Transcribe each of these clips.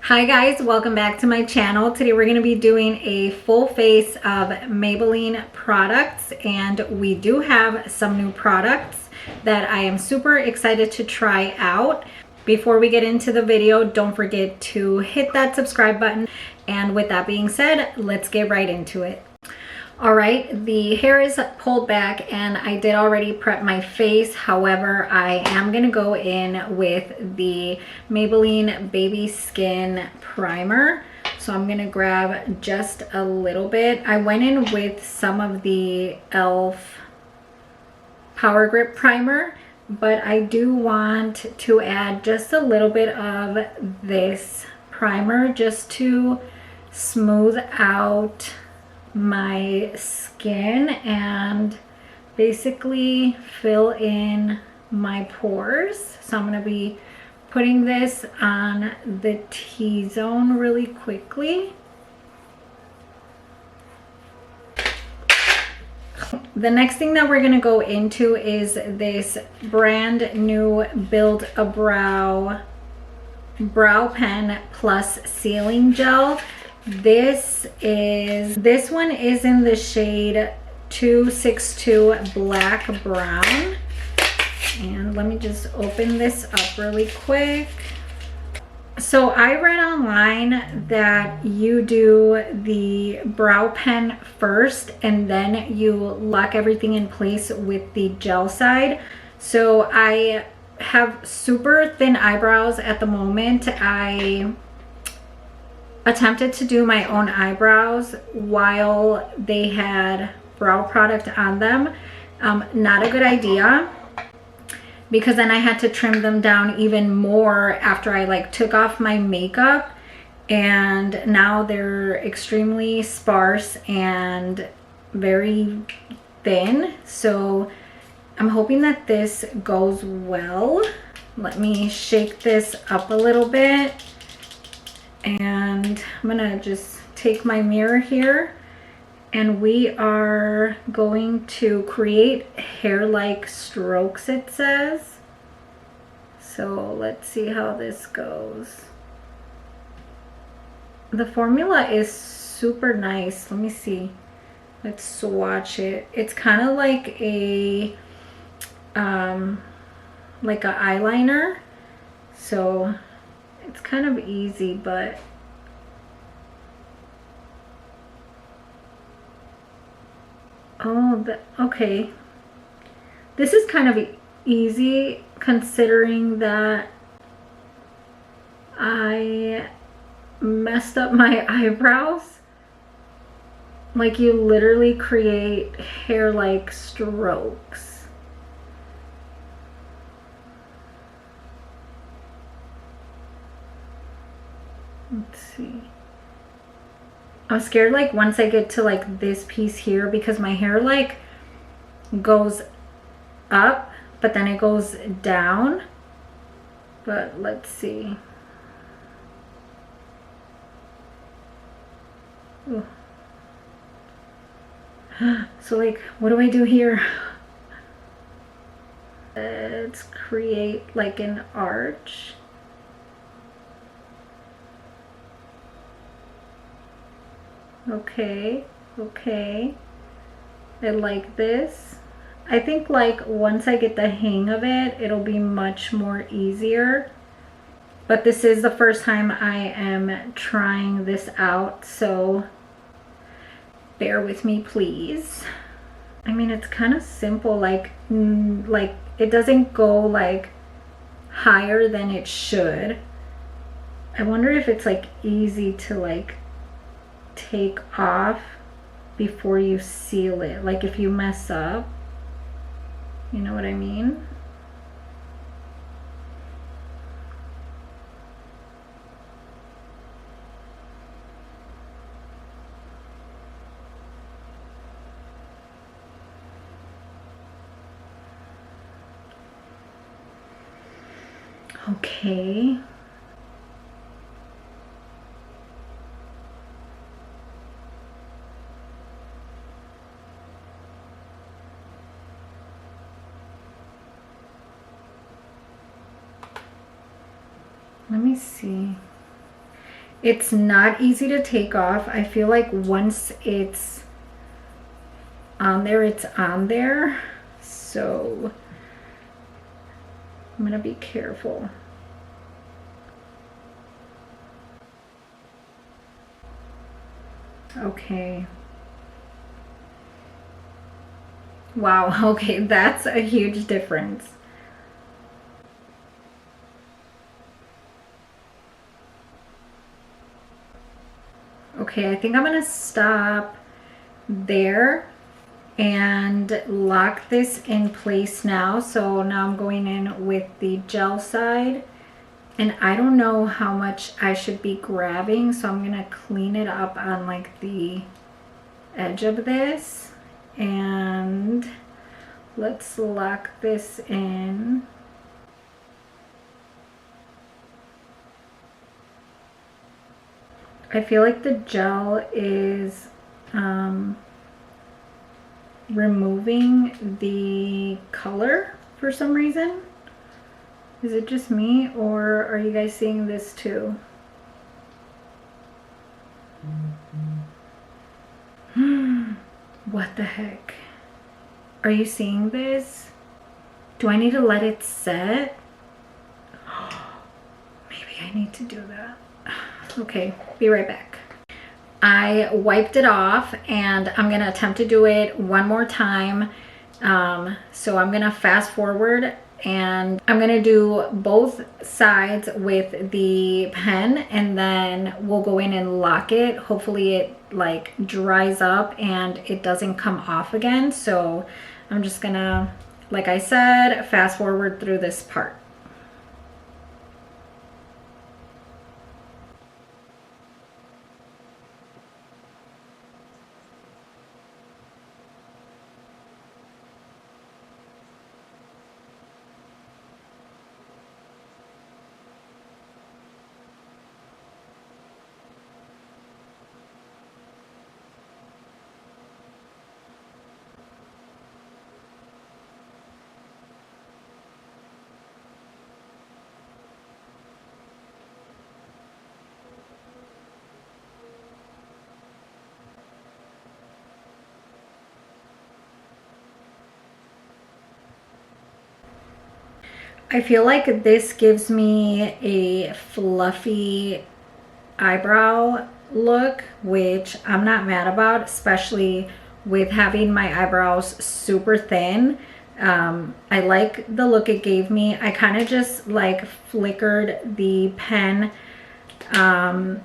Hi guys, welcome back to my channel. Today we're going to be doing a full face of Maybelline products, and we do have some new products that I am super excited to try out. Before we get into the video, don't forget to hit that subscribe button, and with that being said, let's get right into it. All right, the hair is pulled back and I did already prep my face. However, I am gonna go in with the Maybelline Baby Skin Primer. So I'm gonna grab just a little bit. I went in with some of the e.l.f. Power Grip Primer, but I do want to add just a little bit of this primer just to smooth out my skin and basically fill in my pores. So I'm going to be putting this on the T-zone really quickly. The next thing that we're going to go into is this brand new Build a Brow Pen Plus Sealing Gel. This one is in the shade 262 Black Brown. And let me just open this up really quick. So I read online that you do the brow pen first and then you lock everything in place with the gel side. So I have super thin eyebrows at the moment. I attempted to do my own eyebrows while they had brow product on them. Not a good idea, because then I had to trim them down even more after I took off my makeup, and now they're extremely sparse and very thin. So I'm hoping that this goes well. Let me shake this up a little bit. And I'm gonna just take my mirror here, and we are going to create hair-like strokes, it says. So let's see how this goes. The formula is super nice. Let me see. Let's swatch it. It's kind of like a eyeliner. So it's kind of easy, but okay. This is kind of easy considering that I messed up my eyebrows. Like, you literally create hair-like strokes. Let's see. I'm scared once I get to this piece here, because my hair goes up but then it goes down. But let's see. Ooh. So what do I do here? Let's create an arch. Okay, I like this. I think once I get the hang of it, it'll be much more easier. But this is the first time I am trying this out, so bear with me, please. I mean, it's kind of simple. It doesn't go higher than it should. I wonder if it's easy to take off before you seal it, if you mess up, you know what I mean? Okay. Let me see. It's not easy to take off. I feel like once it's on there, it's on there. So I'm gonna be careful. Okay. Wow, okay, that's a huge difference. Okay, I think I'm gonna stop there and lock this in place now. So now I'm going in with the gel side, and I don't know how much I should be grabbing, so I'm gonna clean it up on like the edge of this, and let's lock this in. I feel like the gel is removing the color for some reason. Is it just me, or are you guys seeing this too? What the heck? Are you seeing this? Do I need to let it set? Maybe I need to do that. Okay, be right back. I wiped it off and I'm gonna attempt to do it one more time. So I'm gonna fast forward and I'm gonna do both sides with the pen, and then we'll go in and lock it. Hopefully it like dries up and it doesn't come off again. So I'm just gonna, like I said, fast forward through this part. I feel like this gives me a fluffy eyebrow look, which I'm not mad about, especially with having my eyebrows super thin. I like the look it gave me. I kind of just like flickered the pen on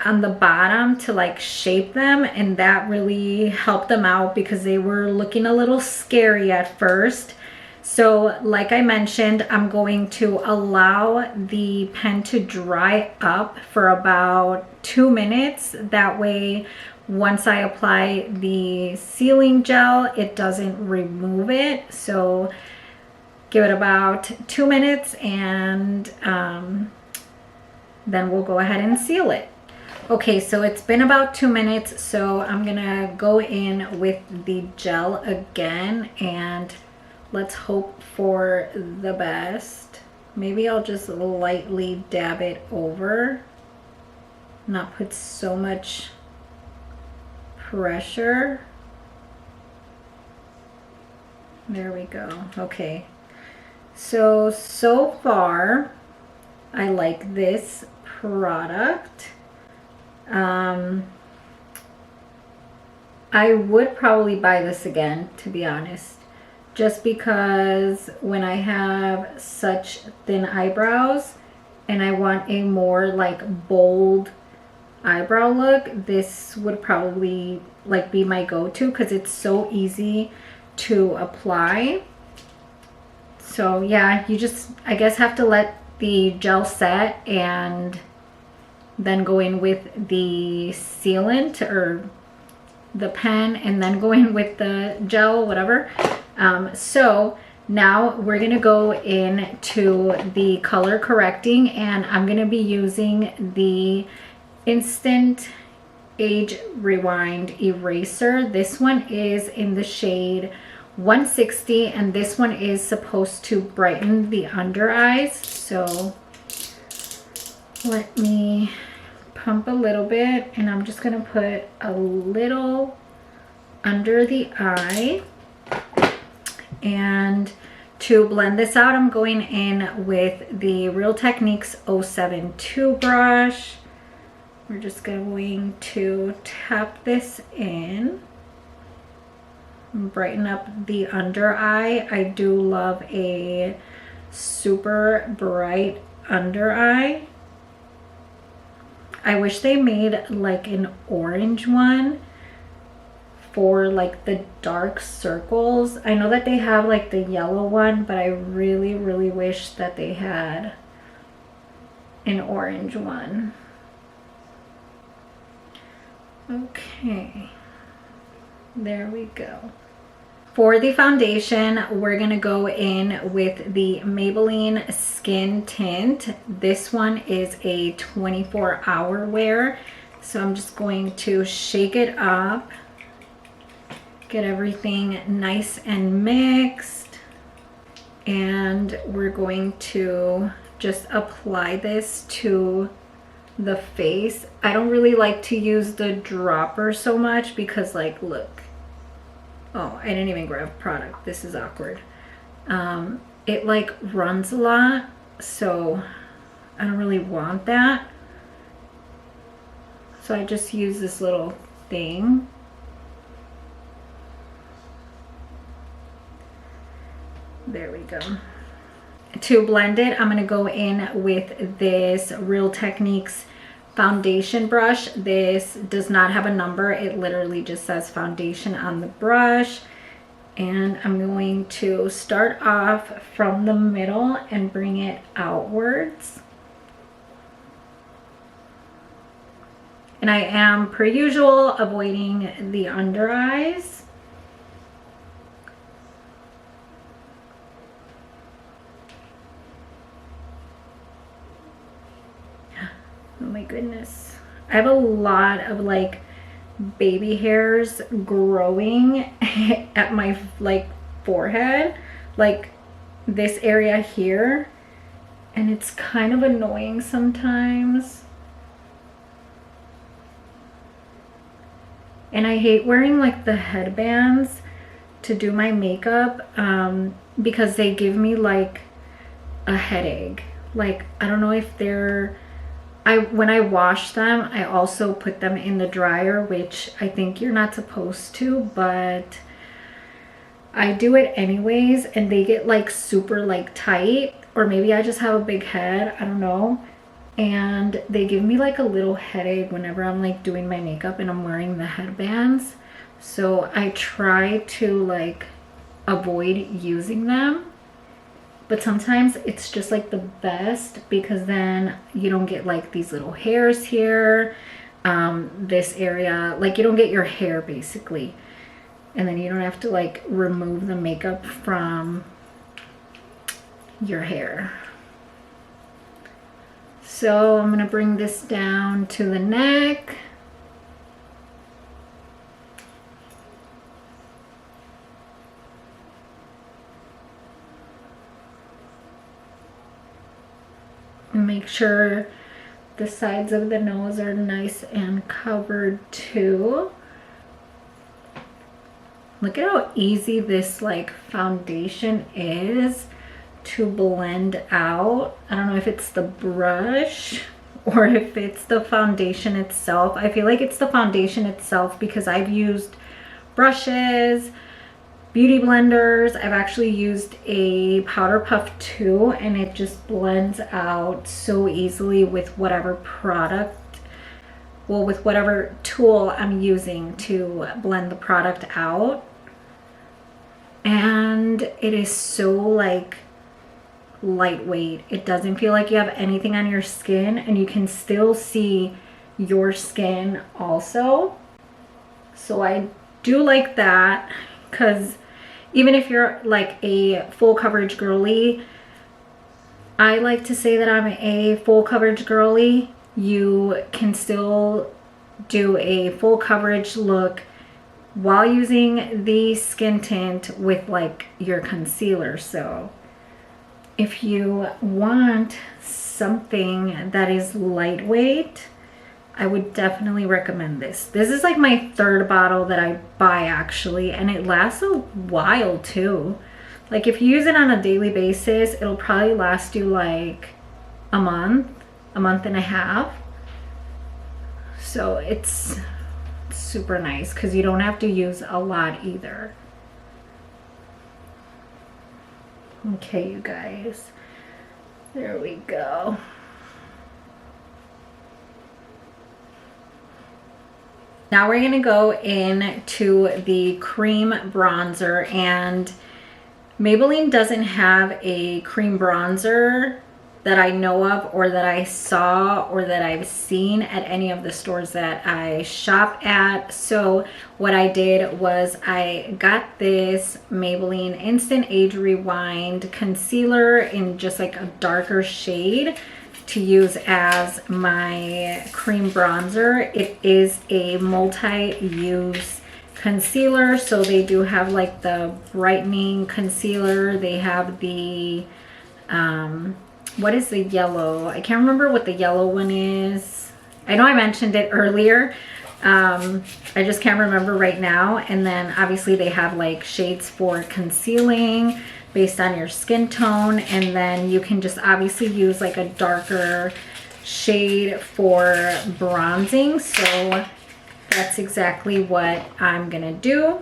the bottom to like shape them, and that really helped them out because they were looking a little scary at first. So like I mentioned, I'm going to allow the pen to dry up for about 2 minutes. That way, once I apply the sealing gel, it doesn't remove it. So give it about 2 minutes, and then we'll go ahead and seal it. Okay, so it's been about 2 minutes, so I'm gonna go in with the gel again, and let's hope for the best. Maybe I'll just lightly dab it over, not put so much pressure. There we go. Okay, so far I like this product. I would probably buy this again, to be honest, just because when I have such thin eyebrows and I want a more like bold eyebrow look, this would probably like be my go-to because it's so easy to apply. So yeah, you just, I guess, have to let the gel set and then go in with the sealant or the pen, and then go in with the gel, whatever. So now we're gonna go into the color correcting, and I'm gonna be using the Instant Age Rewind Eraser. This one is in the shade 160, and this one is supposed to brighten the under eyes. So let me pump a little bit, and I'm just gonna put a little under the eye. And to blend this out, I'm going in with the Real Techniques 072 brush. We're just going to tap this in, brighten up the under eye. I do love a super bright under eye. I wish they made like an orange one for like the dark circles. I know that they have like the yellow one, but I really wish that they had an orange one. Okay, there we go. For the foundation, we're gonna go in with the Maybelline Skin Tint. This one is a 24-hour wear. So I'm just going to shake it up, get everything nice and mixed. And we're going to just apply this to the face. I don't really like to use the dropper so much because, like, look. Oh, I didn't even grab product. This is awkward. It like runs a lot, so I don't really want that. So I just use this little thing. There we go. To blend it, I'm gonna go in with this Real Techniques foundation brush. This does not have a number. It literally just says foundation on the brush. And I'm going to start off from the middle and bring it outwards. And I am, per usual, avoiding the under eyes. Oh my goodness. I have a lot of like baby hairs growing at my like forehead, like this area here, and it's kind of annoying sometimes. And I hate wearing like the headbands to do my makeup because they give me like a headache. Like, I don't know if they're, when I wash them, I also put them in the dryer, which I think you're not supposed to, but I do it anyways, and they get like super like tight, or maybe I just have a big head, I don't know. And they give me like a little headache whenever I'm like doing my makeup and I'm wearing the headbands. So I try to like avoid using them. But sometimes it's just like the best because then you don't get like these little hairs here, this area, like you don't get your hair basically. And then you don't have to like remove the makeup from your hair. So I'm gonna bring this down to the neck. Make sure the sides of the nose are nice and covered too. Look at how easy this like foundation is to blend out. I don't know if it's the brush or if it's the foundation itself. I feel like it's the foundation itself because I've used brushes, beauty blenders. I've actually used a powder puff too, and it just blends out so easily with whatever product, well, with whatever tool I'm using to blend the product out. And it is so like lightweight. It doesn't feel like you have anything on your skin, and you can still see your skin also. So I do like that, because even if you're like a full coverage girly, I like to say that I'm a full coverage girly. You can still do a full coverage look while using the skin tint with like your concealer. So if you want something that is lightweight, I would definitely recommend this. This is like my third bottle that I buy actually, and it lasts a while too. Like if you use it on a daily basis, it'll probably last you like a month and a half. So it's super nice because you don't have to use a lot either. Okay, you guys, there we go. Now we're gonna go into the cream bronzer, and Maybelline doesn't have a cream bronzer that I know of, or that I saw, or that I've seen at any of the stores that I shop at. So what I did was I got this Maybelline Instant Age Rewind concealer in just like a darker shade to use as my cream bronzer. It is a multi-use concealer, so they do have like the brightening concealer, they have the what is the yellow? I can't remember what the yellow one is. I know I mentioned it earlier. I just can't remember right now. And then obviously they have like shades for concealing based on your skin tone. And then you can just obviously use like a darker shade for bronzing. So that's exactly what I'm gonna do.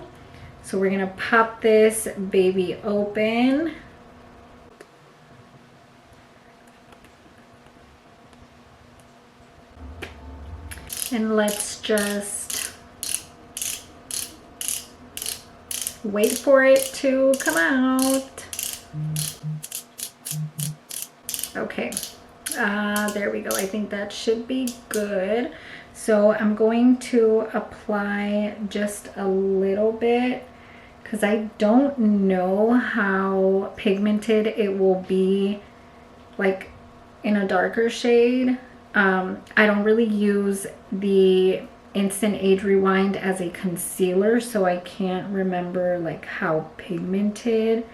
So we're gonna pop this baby open. And let's just wait for it to come out. Okay, there we go. I think that should be good. So I'm going to apply just a little bit because I don't know how pigmented it will be like in a darker shade. I don't really use the Instant Age Rewind as a concealer, so I can't remember like how pigmented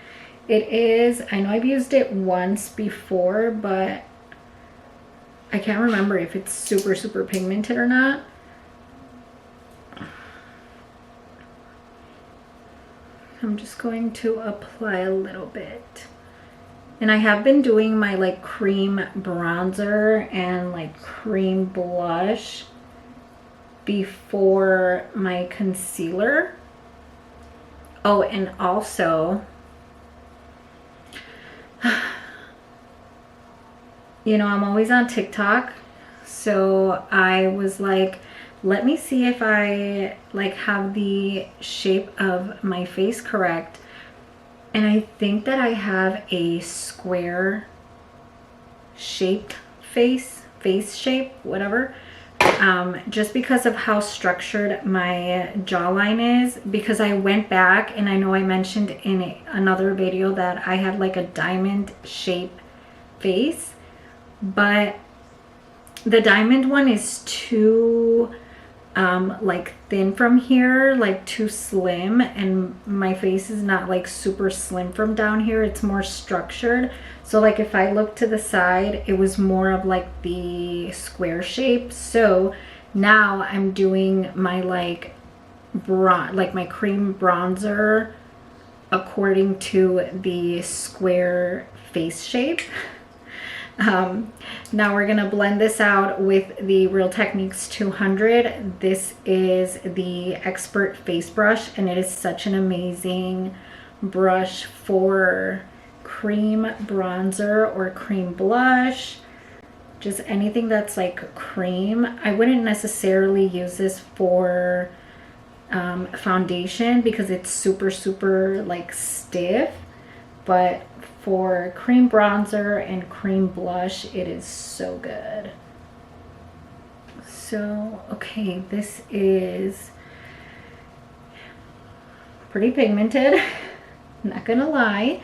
it is. I know I've used it once before, but I can't remember if it's super, super pigmented or not. I'm just going to apply a little bit. And I have been doing my like cream bronzer and like cream blush before my concealer. Oh, and also, you know, I'm always on TikTok. So I was like, let me see if I like have the shape of my face correct. And I think that I have a square shaped face shape, whatever. Just because of how structured my jawline is, because I went back and I know I mentioned in another video that I have like a diamond shape face, but the diamond one is too like thin from here, like too slim, and my face is not like super slim from down here. It's more structured. So like if I look to the side, it was more of like the square shape. So now I'm doing my like my cream bronzer according to the square face shape. Now we're gonna blend this out with the Real Techniques 200. This is the Expert Face Brush, and it is such an amazing brush for cream bronzer or cream blush, just anything that's like cream. I wouldn't necessarily use this for foundation because it's super, super like stiff, but for cream bronzer and cream blush, it is so good. So, okay, this is pretty pigmented, not gonna lie.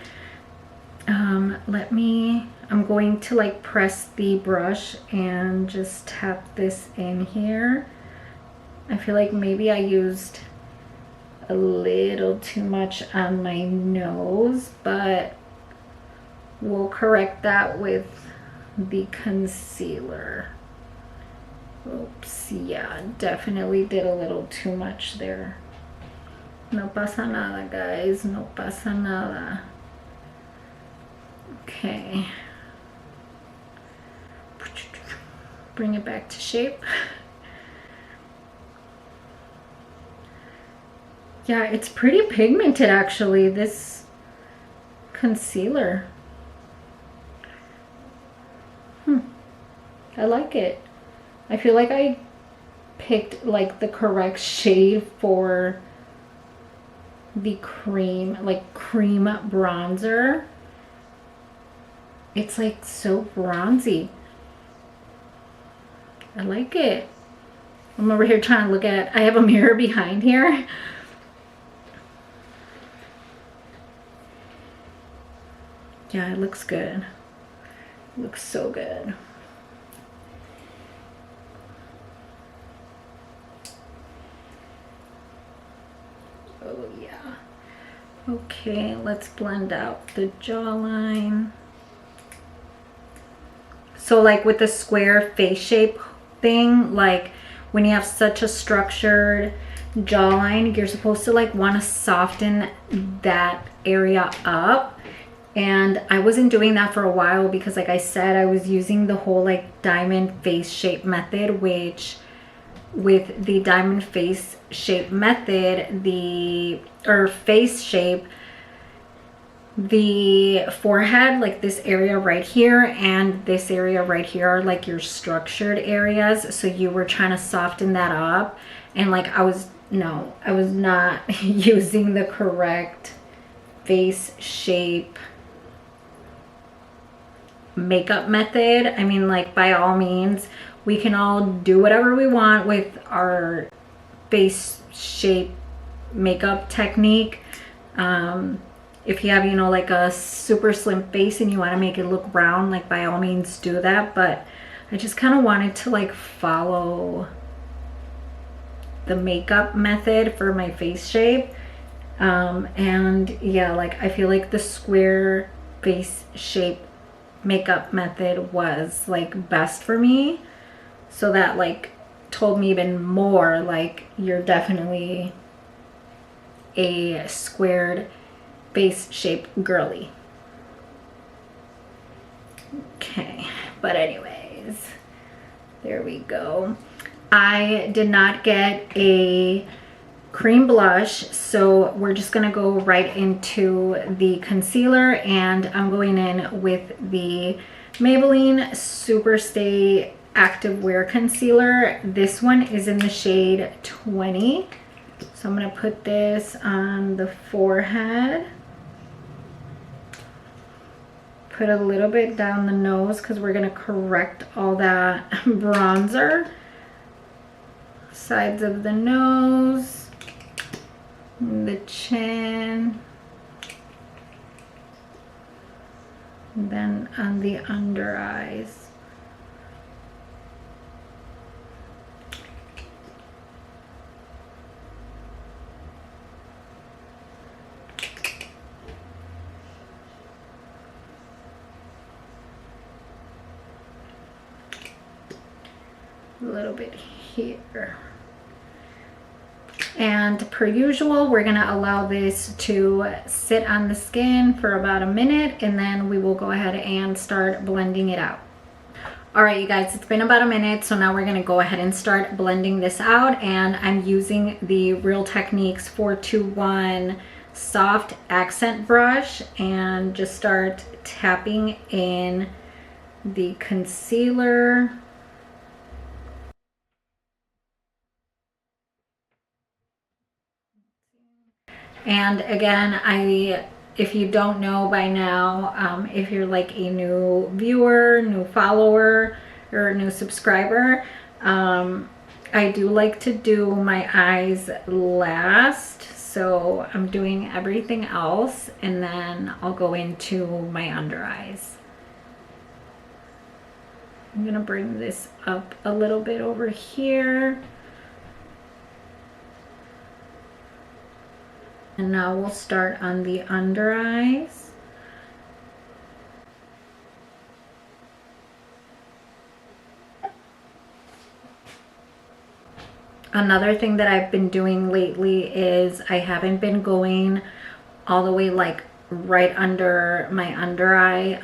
I'm going to like press the brush and just tap this in here. I feel like maybe I used a little too much on my nose, but we'll correct that with the concealer. Oops, yeah, definitely did a little too much there. No pasa nada, guys, no pasa nada. Okay. Bring it back to shape. Yeah, it's pretty pigmented actually, this concealer. I like it. I feel like I picked like the correct shade for the cream, like cream bronzer. It's like so bronzy. I like it. I'm over here trying to look at, I have a mirror behind here. Yeah, it looks good. It looks so good. Oh yeah. Okay, let's blend out the jawline. So like with the square face shape thing, like when you have such a structured jawline, you're supposed to like want to soften that area up. And I wasn't doing that for a while because like I said, I was using the whole like diamond face shape method, which with the diamond face shape method, face shape, the forehead, like this area right here and this area right here are like your structured areas. So you were trying to soften that up, and like I was not using the correct face shape makeup method. I mean, like by all means, we can all do whatever we want with our face shape makeup technique. If you have, you know, like a super slim face and you want to make it look round, like by all means do that. But I just kind of wanted to like follow the makeup method for my face shape. And yeah, like I feel like the square face shape makeup method was like best for me. So that like told me even more like you're definitely a squared face shape girly. Okay, but anyways, there we go. I did not get a cream blush, so we're just gonna go right into the concealer, and I'm going in with the Maybelline Super Stay Activewear Concealer. This one is in the shade 20. So I'm gonna put this on the forehead. Put a little bit down the nose because we're gonna correct all that bronzer. Sides of the nose, the chin, and then on the under eyes. A little bit here. And per usual, we're gonna allow this to sit on the skin for about a minute, and then we will go ahead and start blending it out. All right, you guys, it's been about a minute, so now we're gonna go ahead and start blending this out, and I'm using the Real Techniques 421 soft accent brush and just start tapping in the concealer. And again, if you don't know by now, if you're like a new viewer, new follower, or a new subscriber, I do like to do my eyes last. So I'm doing everything else, and then I'll go into my under eyes. I'm gonna bring this up a little bit over here. And now we'll start on the under eyes. Another thing that I've been doing lately is I haven't been going all the way like right under my under eye,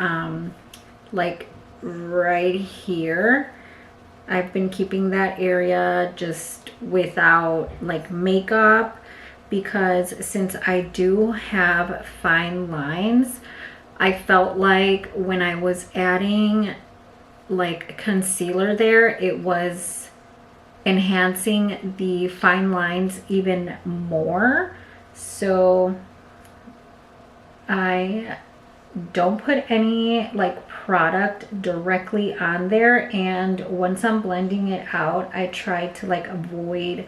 like right here. I've been keeping that area just without like makeup, because since I do have fine lines, I felt like when I was adding like concealer there, it was enhancing the fine lines even more. So I don't put any like product directly on there, and once I'm blending it out, I try to like avoid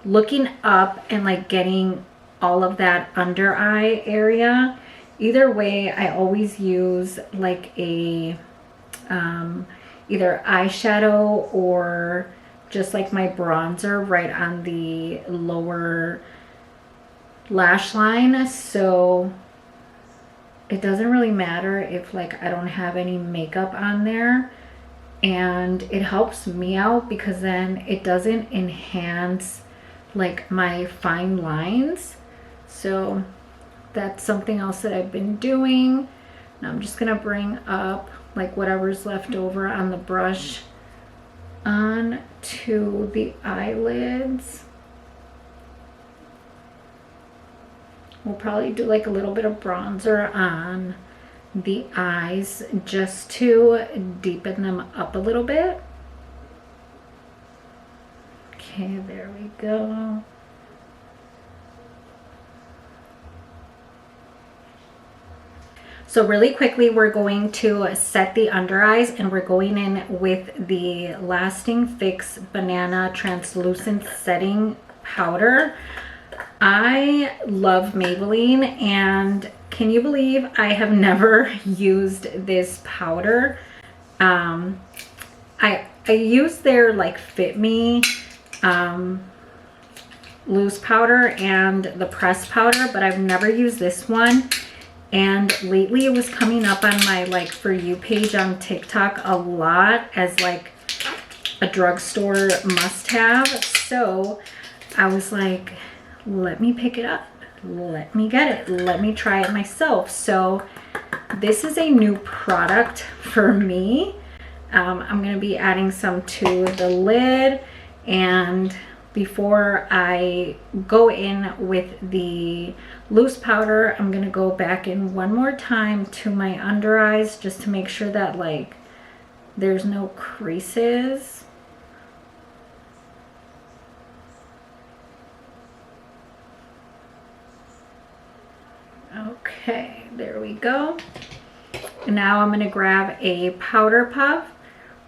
looking up and like getting all of that under eye area. Either way, I always use like a either eyeshadow or just like my bronzer right on the lower lash line, so it doesn't really matter if like I don't have any makeup on there, and it helps me out because then it doesn't enhance like my fine lines. So that's something else that I've been doing. Now I'm just gonna bring up like whatever's left over on the brush on to the eyelids. We'll probably do like a little bit of bronzer on the eyes just to deepen them up a little bit. Okay, there we go. So really quickly, we're going to set the under eyes, and we're going in with the Lasting Fix Banana Translucent Setting Powder. I love Maybelline, and can you believe I have never used this powder? I use their like Fit Me loose powder and the press powder, but I've never used this one. And lately it was coming up on my like For You page on TikTok a lot as like a drugstore must-have. So I was like, let me pick it up, let me get it, let me try it myself. So this is a new product for me. I'm going to be adding some to the lid, and before I go in with the loose powder, I'm going to go back in one more time to my under eyes just to make sure that like there's no creases. Okay, there we go. And now I'm going to grab a powder puff.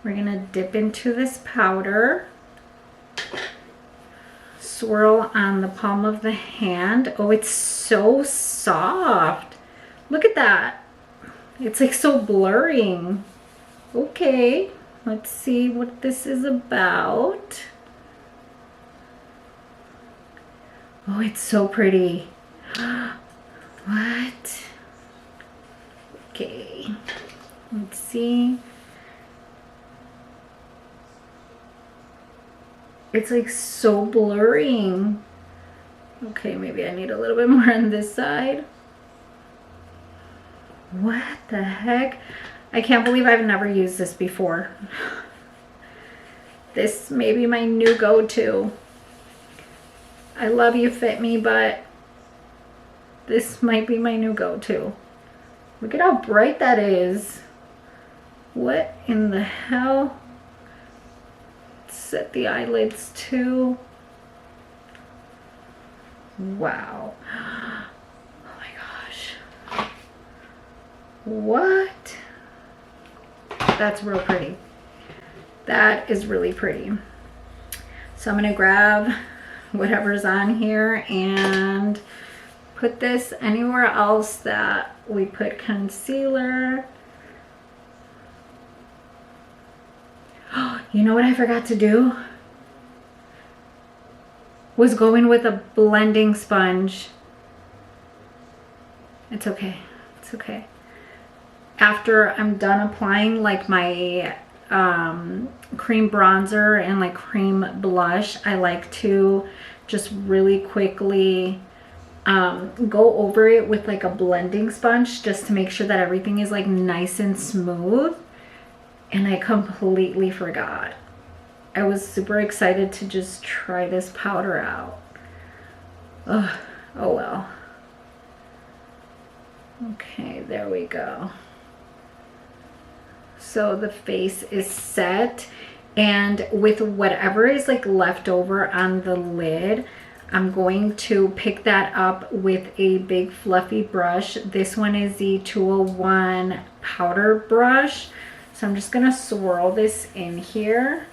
We're going to dip into this powder, swirl on the palm of the hand. Oh, it's so soft. Look at that. It's like so blurring. Okay, let's see what this is about. Oh, it's so pretty. What? Okay, let's see. It's like so blurring. Okay, maybe I need a little bit more on this side. What the heck? I can't believe I've never used this before. This may be my new go-to. I love you, Fit Me, but this might be my new go-to. Look at how bright that is. What in the hell? Set the eyelids too. Wow. Oh my gosh. What? That's real pretty. That is really pretty. So I'm gonna grab whatever's on here and put this anywhere else that we put concealer. You know what I forgot to do? Was go in with a blending sponge. It's okay. It's okay. After I'm done applying like my cream bronzer and like cream blush, I like to just really quickly go over it with like a blending sponge just to make sure that everything is like nice and smooth. And I completely forgot. I was super excited to just try this powder out. Ugh, oh well. Okay, there we go. So the face is set, and with whatever is like left over on the lid, I'm going to pick that up with a big fluffy brush. This one is the 201 powder brush. So I'm just gonna swirl this in here.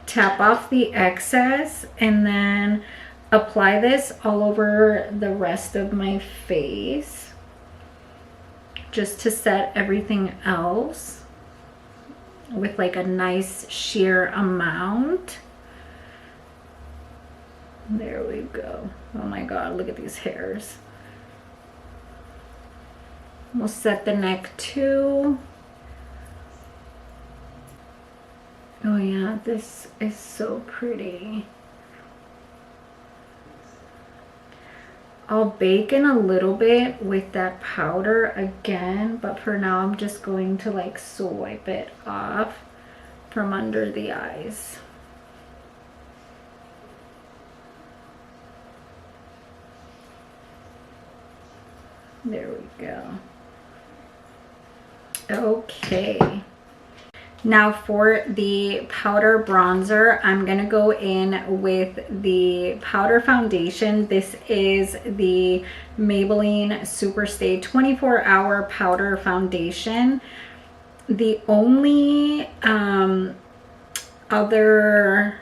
Tap off the excess and then apply this all over the rest of my face, just to set everything else with like a nice sheer amount. There we go. Oh my god, look at these hairs. We'll set the neck too. Oh yeah, this is so pretty. I'll bake in a little bit with that powder again, but for now I'm just going to like swipe it off from under the eyes. There we go. Okay. Now for the powder bronzer, I'm gonna go in with the powder foundation. This is the Maybelline Superstay 24-hour powder foundation. The only other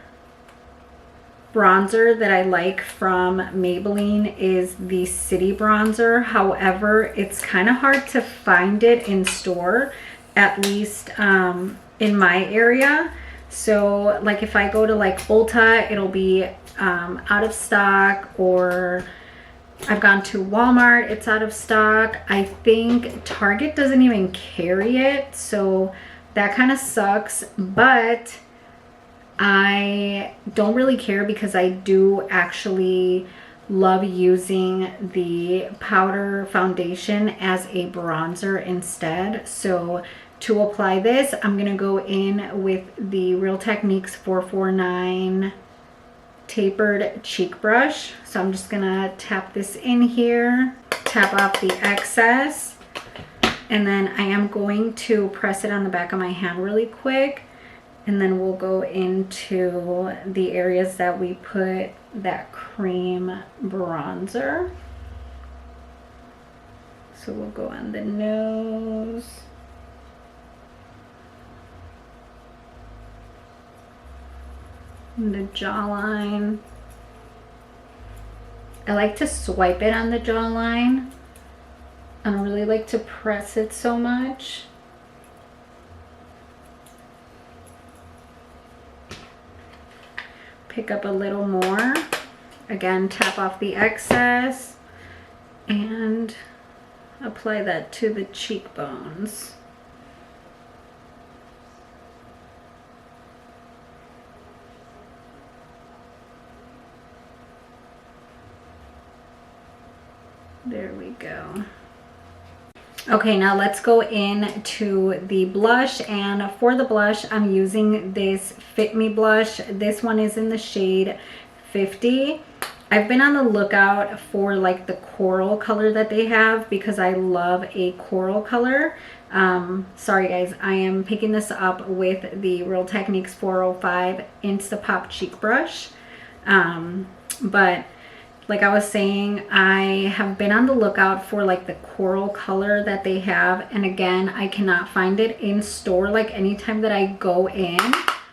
bronzer that I like from Maybelline is the City Bronzer. However, it's kind of hard to find it in store, at least in my area. So like if I go to like Ulta, it'll be out of stock, or I've gone to Walmart, it's out of stock. I think Target doesn't even carry it, so that kind of sucks, but I don't really care because I do actually love using the powder foundation as a bronzer instead. So to apply this, I'm gonna go in with the Real Techniques 449 tapered cheek brush. So I'm just gonna tap this in here, tap off the excess, and then I am going to press it on the back of my hand really quick, and then we'll go into the areas that we put that cream bronzer. So we'll go on the nose, the jawline. I like to swipe it on the jawline. I don't really like to press it so much. Pick up a little more. Again, tap off the excess and apply that to the cheekbones. There we go. Okay, now let's go into the blush, and for the blush I'm using this Fit Me blush. This one is in the shade 50. I've been on the lookout for like the coral color that they have because I love a coral color. Sorry guys, I am picking this up with the Real Techniques 405 Instapop cheek brush. But like I was saying, I have been on the lookout for like the coral color that they have, and again, I cannot find it in store like anytime that I go in.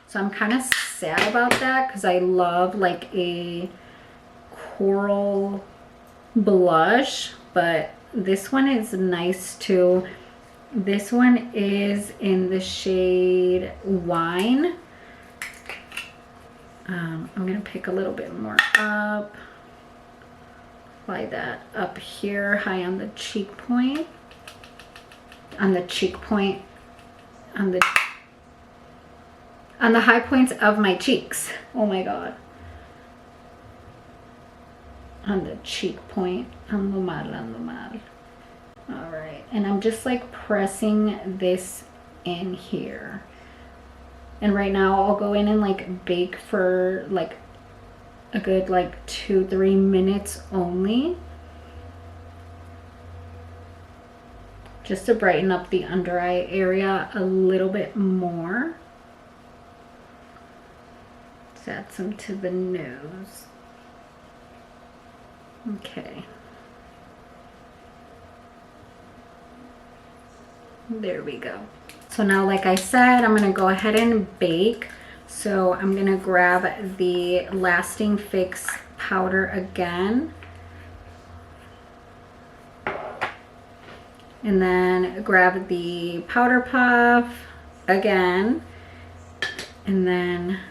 So I'm kind of sad about that because I love like a coral blush, but this one is nice too. This one is in the shade Wine. I'm gonna pick a little bit more up. Apply that up here high on the cheek point. on the cheek point, on the high points of my cheeks. Oh my god. On the cheek point, ando mal. All right, and I'm just like pressing this in here. And right now I'll go in and like bake for like a good like 2-3 minutes only, just to brighten up the under eye area a little bit more. Let's add some to the nose. Okay. There we go. So now, like I said, I'm gonna go ahead and bake. So I'm gonna grab the Lasting Fix powder again. And then grab the powder puff again. And then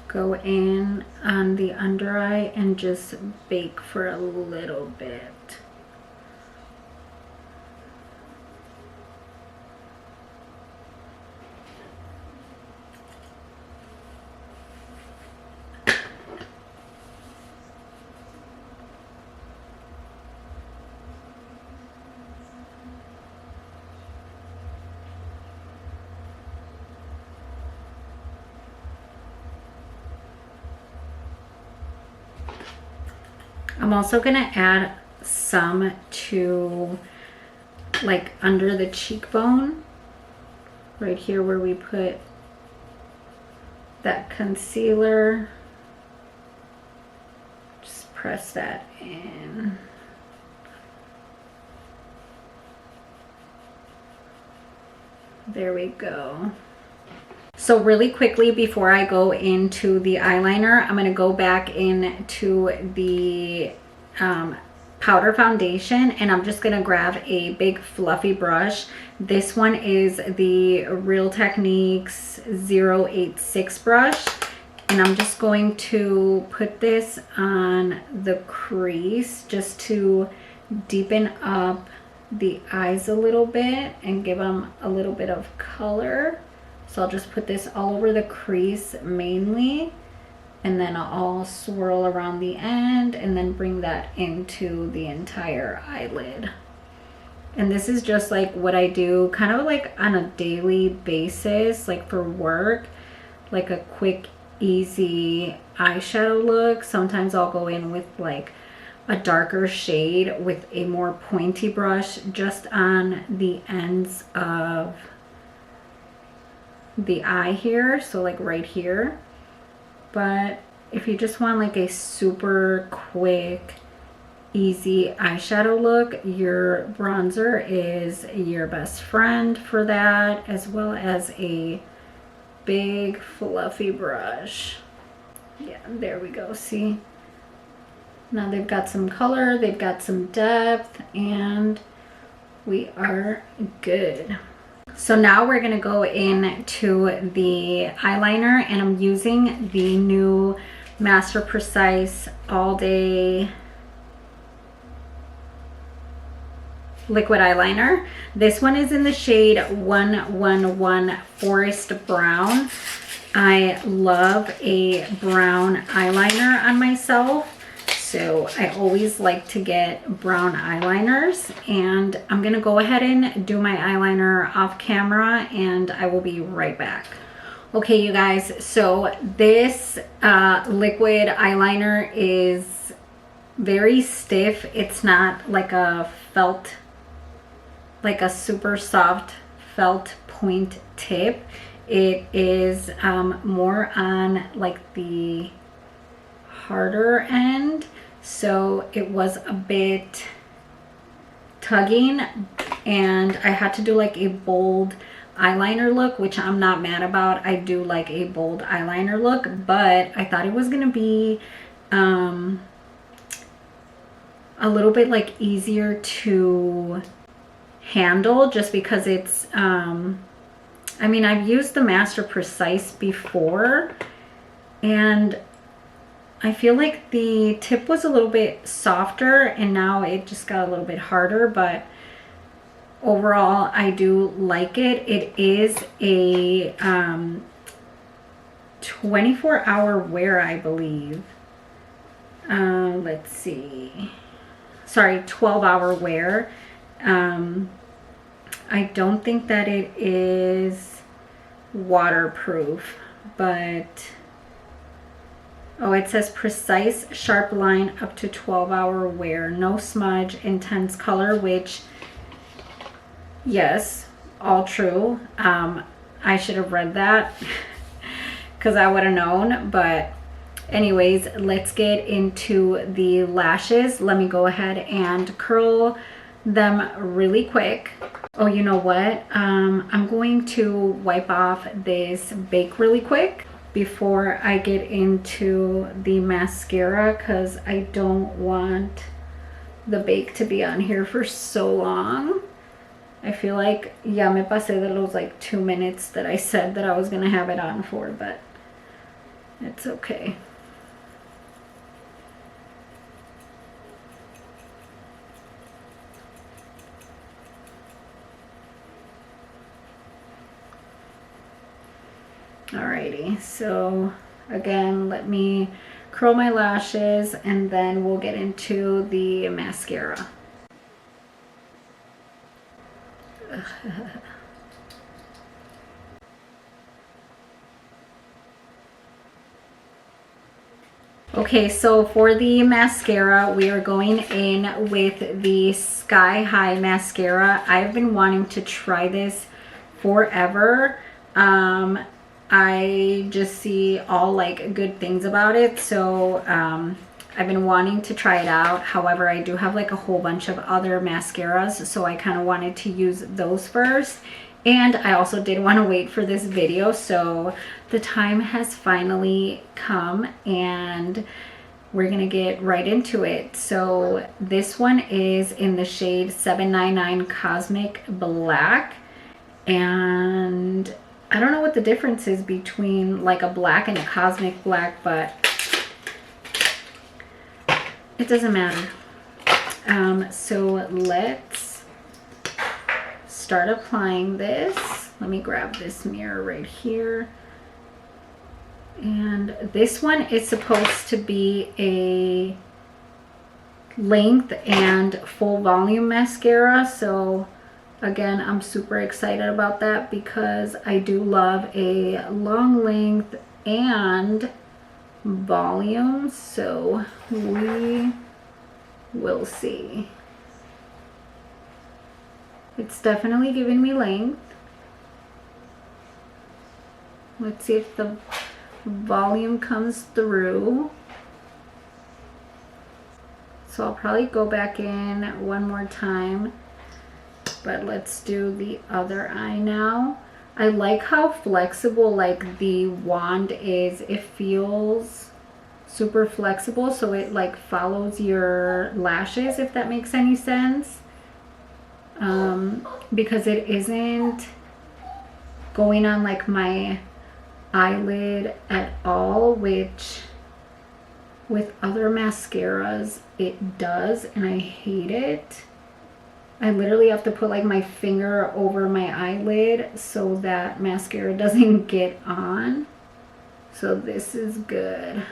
go in on the under eye and just bake for a little bit. I'm also gonna add some to like under the cheekbone, right here where we put that concealer. Just press that in. There we go. So really quickly before I go into the eyeliner, I'm going to go back into the powder foundation, and I'm just going to grab a big fluffy brush. This one is the Real Techniques 086 brush, and I'm just going to put this on the crease just to deepen up the eyes a little bit and give them a little bit of color. So I'll just put this all over the crease mainly, and then I'll swirl around the end and then bring that into the entire eyelid. And this is just like what I do kind of like on a daily basis, like for work, like a quick, easy eyeshadow look. Sometimes I'll go in with like a darker shade with a more pointy brush just on the ends of the eye here, so like right here. But if you just want like a super quick, easy eyeshadow look, your bronzer is your best friend for that, as well as a big fluffy brush. Yeah, there we go. See, now they've got some color, they've got some depth, and we are good. So now we're going to go into the eyeliner, and I'm using the new Master Precise All Day liquid eyeliner. This one is in the shade 111 Forest Brown. I love a brown eyeliner on myself, so I always like to get brown eyeliners, and I'm gonna go ahead and do my eyeliner off camera, and I will be right back. Okay, you guys, so this liquid eyeliner is very stiff. It's not like a felt, like a super soft felt point tip. It is more on like the harder end, so it was a bit tugging, and I had to do like a bold eyeliner look, which I'm not mad about. I do like a bold eyeliner look, but I thought it was gonna be a little bit like easier to handle, just because it's I mean, I've used the Master Precise before, and I feel like the tip was a little bit softer and now it just got a little bit harder, but overall I do like it. It is a 24-hour wear, I believe. Let's see. Sorry, 12-hour wear. I don't think that it is waterproof, but oh, it says precise sharp line up to 12-hour wear, no smudge, intense color, which yes, all true. I should have read that because I would have known. But anyways, let's get into the lashes. Let me go ahead and curl them really quick. Oh, you know what? I'm going to wipe off this bake really quick before I get into the mascara, because I don't want the bake to be on here for so long. I feel like, yeah, me pasé de los like 2 minutes that I said that I was gonna have it on for, but it's okay. Alrighty, so again, let me curl my lashes and then we'll get into the mascara. Okay, so for the mascara, we are going in with the Sky High mascara. I've been wanting to try this forever. I just see all like good things about it, so I've been wanting to try it out. However, I do have like a whole bunch of other mascaras, so I kind of wanted to use those first. And I also did want to wait for this video, so the time has finally come and we're gonna get right into it. So this one is in the shade 799 Cosmic Black, and I don't know what the difference is between like a black and a cosmic black, but it doesn't matter. So let's start applying this. Let me grab this mirror right here. And this one is supposed to be a length and full volume mascara. So again, I'm super excited about that because I do love a long length and volume. So we will see. It's definitely giving me length. Let's see if the volume comes through. So I'll probably go back in one more time, but let's do the other eye now. I like how flexible like the wand is. It feels super flexible, so it like follows your lashes, if that makes any sense. Because it isn't going on like my eyelid at all, which with other mascaras it does, and I hate it. I literally have to put like my finger over my eyelid so that mascara doesn't get on. So this is good.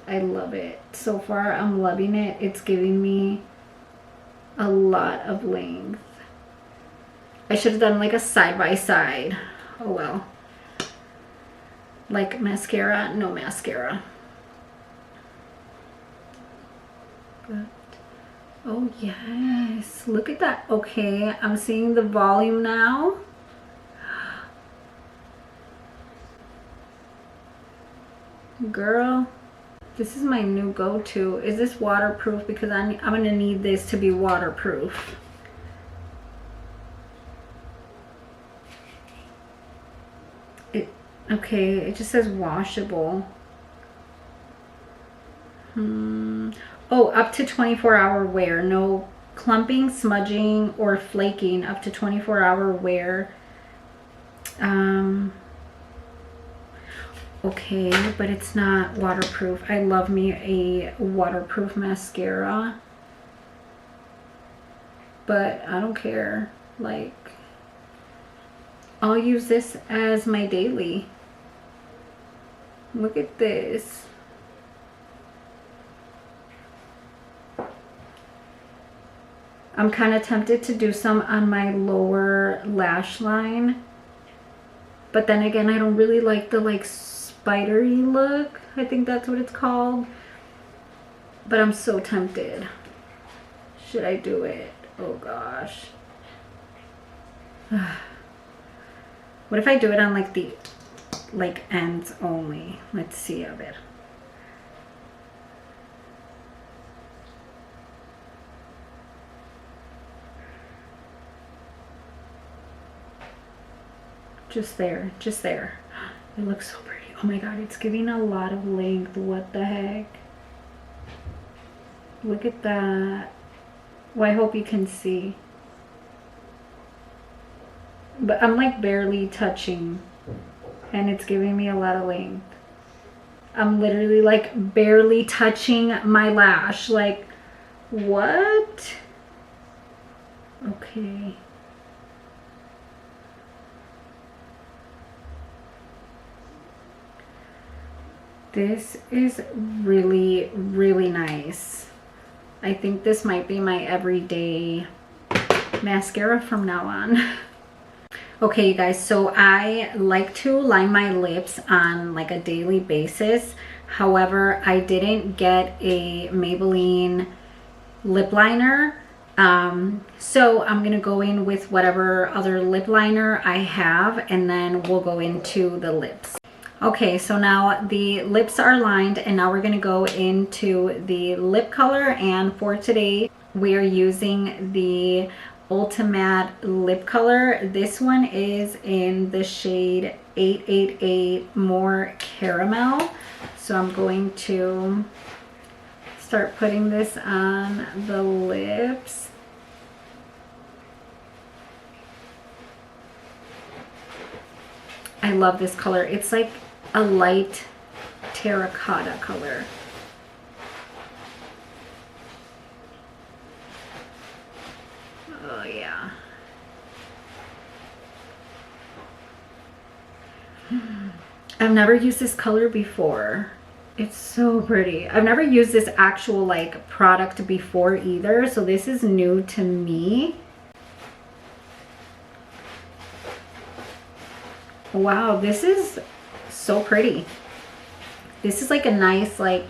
I love it. So far I'm loving it. It's giving me a lot of length. I should have done like a side by side. Oh well. Like mascara, no mascara. But, oh yes, look at that. Okay, I'm seeing the volume now. Girl, this is my new go-to. Is this waterproof? Because I'm gonna need this to be waterproof. Okay, it just says washable. Oh, up to 24-hour wear. No clumping, smudging, or flaking. Up to 24-hour wear. okay, but it's not waterproof. I love me a waterproof mascara, but I don't care. Like, I'll use this as my daily. Look at this. I'm kind of tempted to do some on my lower lash line, but then again, I don't really like the like spidery look. I think that's what it's called, but I'm so tempted. Should I do it? Oh gosh. What if I do it on like the ends only? Let's see a bit. Just there, just there. It looks so pretty. Oh my god, it's giving a lot of length. What the heck? Look at that. Well, I hope you can see. But I'm like barely touching, and it's giving me a lot of length. I'm literally like barely touching my lash. Like, what? Okay. This is really, really nice. I think this might be my everyday mascara from now on. Okay, you guys, so I like to line my lips on like a daily basis. However, I didn't get a Maybelline lip liner. So I'm gonna go in with whatever other lip liner I have, and then we'll go into the lips. Okay, so now the lips are lined, and now we're gonna go into the lip color. And for today, we are using the Ultimate lip color. This one is in the shade 888 More Caramel. So I'm going to start putting this on the lips. I love this color. It's like a light terracotta color. Oh yeah. I've never used this color before. It's so pretty. I've never used this actual like product before either, so this is new to me. Wow, this is so pretty. This is like a nice like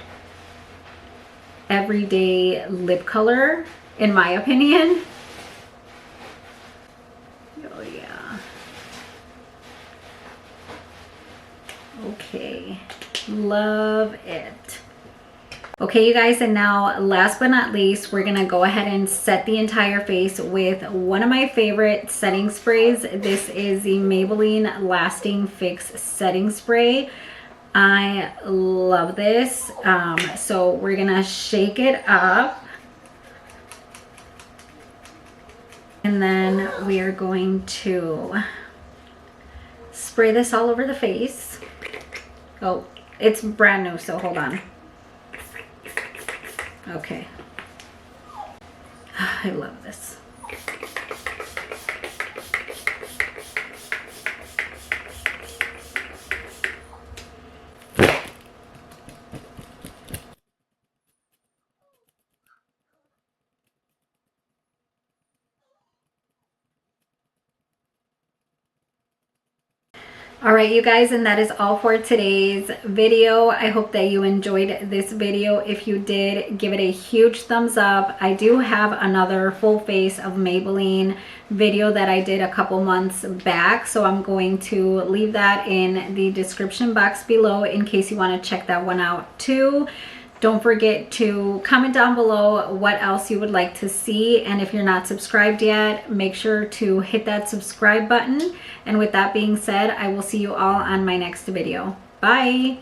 everyday lip color in my opinion. Oh yeah. Okay, love it. Okay, you guys, and now last but not least, we're gonna go ahead and set the entire face with one of my favorite setting sprays. This is the Maybelline Lasting Fix Setting Spray. I love this. So we're gonna shake it up, and then we are going to spray this all over the face. Oh, it's brand new, so hold on. Okay. I love this. All right, you guys, and that is all for today's video. I hope that you enjoyed this video. If you did, give it a huge thumbs up. I do have another full face of Maybelline video that I did a couple months back, so I'm going to leave that in the description box below in case you want to check that one out too. Don't forget to comment down below what else you would like to see. And if you're not subscribed yet, make sure to hit that subscribe button. And with that being said, I will see you all on my next video. Bye.